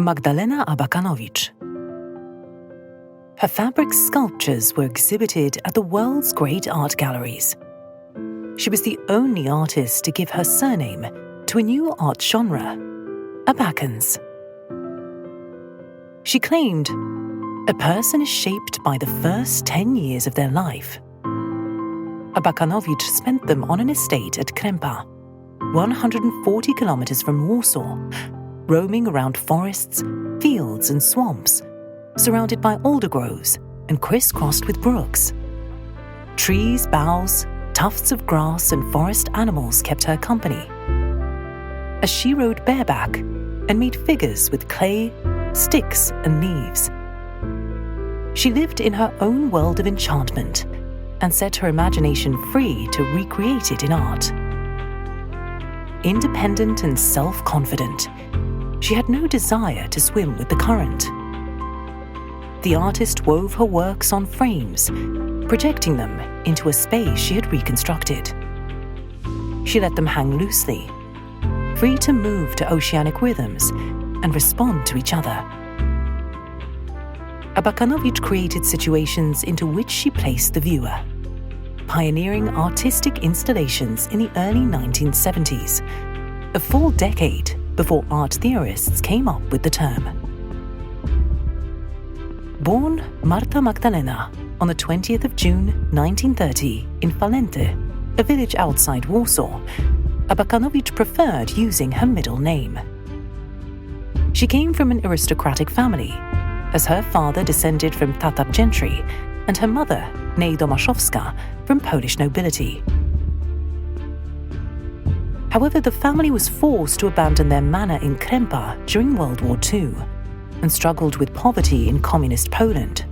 Magdalena Abakanowicz. Her fabric sculptures were exhibited at the world's great art galleries. She was the only artist to give her surname to a new art genre, Abakans. She claimed, "A person is shaped by the first 10 years of their life." Abakanowicz spent them on an estate at Krempa, 140 kilometers from Warsaw, roaming around forests, fields and swamps, surrounded by alder groves and crisscrossed with brooks. Trees, boughs, tufts of grass and forest animals kept her company, as she rode bareback and made figures with clay, sticks and leaves. She lived in her own world of enchantment and set her imagination free to recreate it in art. Independent and self-confident, she had no desire to swim with the current. The artist wove her works on frames, projecting them into a space she had reconstructed. She let them hang loosely, free to move to oceanic rhythms and respond to each other. Abakanowicz created situations into which she placed the viewer, pioneering artistic installations in the early 1970s, a full decade before art theorists came up with the term. Born Marta Magdalena on the 20th of June 1930 in Falente, a village outside Warsaw, Abakanowicz preferred using her middle name. She came from an aristocratic family, as her father descended from Tatar gentry and her mother, née Domaszowska, from Polish nobility. However, the family was forced to abandon their manor in Krempa during World War II and struggled with poverty in communist Poland.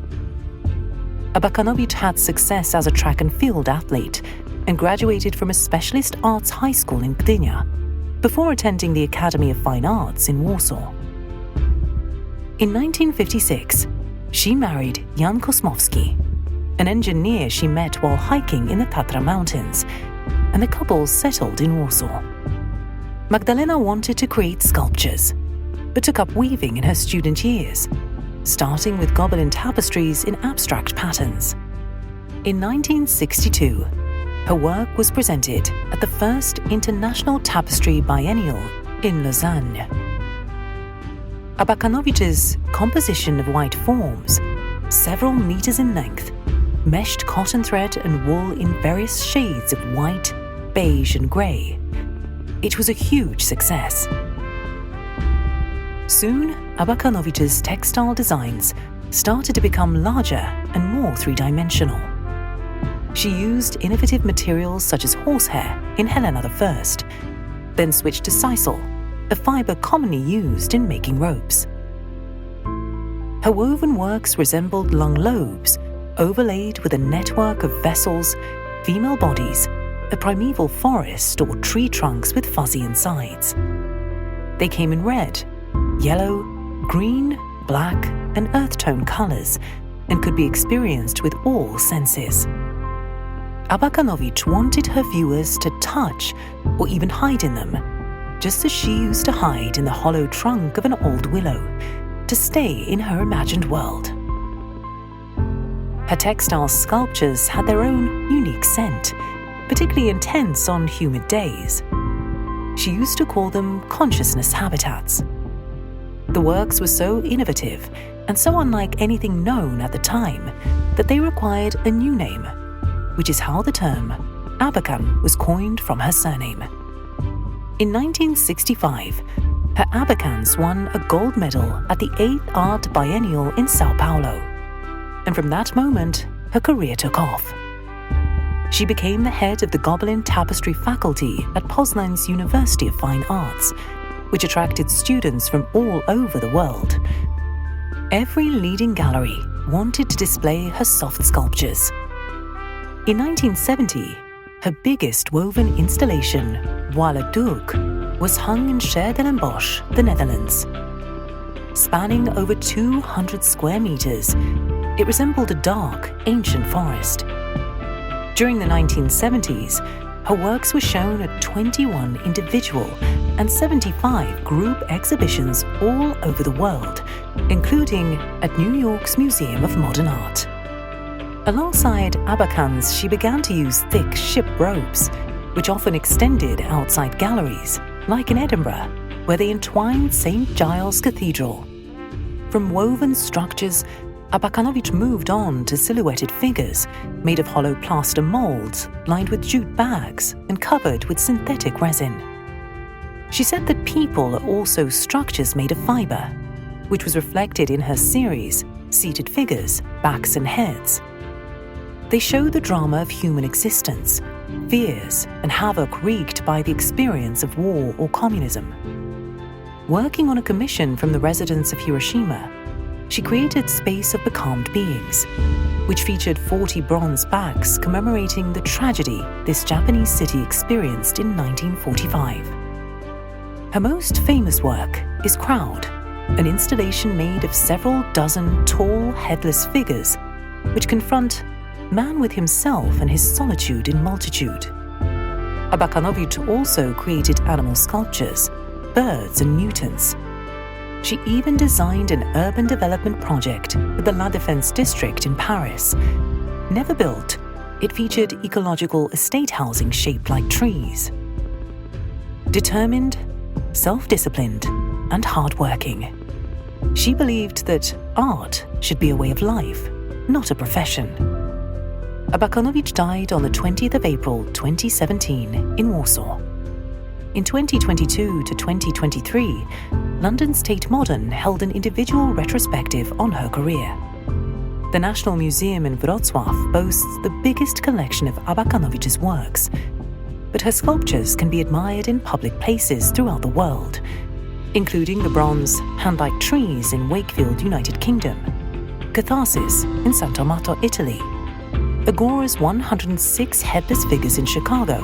Abakanowicz had success as a track and field athlete and graduated from a specialist arts high school in Gdynia before attending the Academy of Fine Arts in Warsaw. In 1956, she married Jan Kosmowski, an engineer she met while hiking in the Tatra Mountains, and the couple settled in Warsaw. Magdalena wanted to create sculptures, but took up weaving in her student years, starting with Gobelin tapestries in abstract patterns. In 1962, her work was presented at the first International Tapestry Biennial in Lausanne. Abakanowicz's composition of white forms, several meters in length, meshed cotton thread and wool in various shades of white, beige and grey. It was a huge success. Soon, Abakanowicz's textile designs started to become larger and more three-dimensional. She used innovative materials such as horsehair in Helena I, then switched to sisal, a fibre commonly used in making ropes. Her woven works resembled long lobes, overlaid with a network of vessels, female bodies, a primeval forest or tree trunks with fuzzy insides. They came in red, yellow, green, black, and earth tone colours and could be experienced with all senses. Abakanowicz wanted her viewers to touch or even hide in them, just as she used to hide in the hollow trunk of an old willow, to stay in her imagined world. Her textile sculptures had their own unique scent, particularly intense on humid days. She used to call them consciousness habitats. The works were so innovative and so unlike anything known at the time that they required a new name, which is how the term Abakan was coined from her surname. In 1965, her Abakans won a gold medal at the 8th Art Biennial in São Paulo, and from that moment, her career took off. She became the head of the Gobelin Tapestry faculty at Poznan's University of Fine Arts, which attracted students from all over the world. Every leading gallery wanted to display her soft sculptures. In 1970, her biggest woven installation, Voile d'Ourcq, was hung in Scher-Den-Bosch, the Netherlands. Spanning over 200 square meters, it resembled a dark, ancient forest. During the 1970s, her works were shown at 21 individual and 75 group exhibitions all over the world, including at New York's Museum of Modern Art. Alongside Abakans, she began to use thick ship ropes, which often extended outside galleries, like in Edinburgh, where they entwined St. Giles Cathedral. From woven structures, Abakanowicz moved on to silhouetted figures made of hollow plaster molds lined with jute bags and covered with synthetic resin. She said that people are also structures made of fiber, which was reflected in her series, Seated Figures, Backs and Heads. They show the drama of human existence, fears and havoc wreaked by the experience of war or communism. Working on a commission from the residents of Hiroshima, she created Space of Becalmed Beings, which featured 40 bronze backs commemorating the tragedy this Japanese city experienced in 1945. Her most famous work is Crowd, an installation made of several dozen tall, headless figures which confront man with himself and his solitude in multitude. Abakanowicz also created animal sculptures, birds and mutants. She even designed an urban development project for the La Défense district in Paris. Never built, it featured ecological estate housing shaped like trees. Determined, self-disciplined, and hard-working, she believed that art should be a way of life, not a profession. Abakanowicz died on the 20th of April 2017 in Warsaw. In 2022 to 2023, London's Tate Modern held an individual retrospective on her career. The National Museum in Wrocław boasts the biggest collection of Abakanowicz's works, but her sculptures can be admired in public places throughout the world, including the bronze Hand-like Trees in Wakefield, United Kingdom, Catharsis in San Tomato, Italy, Agora's 106 headless figures in Chicago,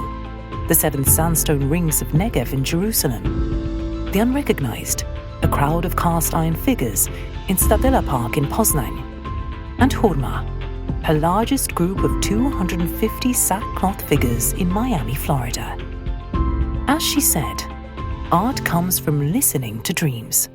the 7 sandstone rings of Negev in Jerusalem, the Unrecognized, a crowd of cast-iron figures in Stadella Park in Poznań, and Hurma, her largest group of 250 sackcloth figures in Miami, Florida. As she said, art comes from listening to dreams.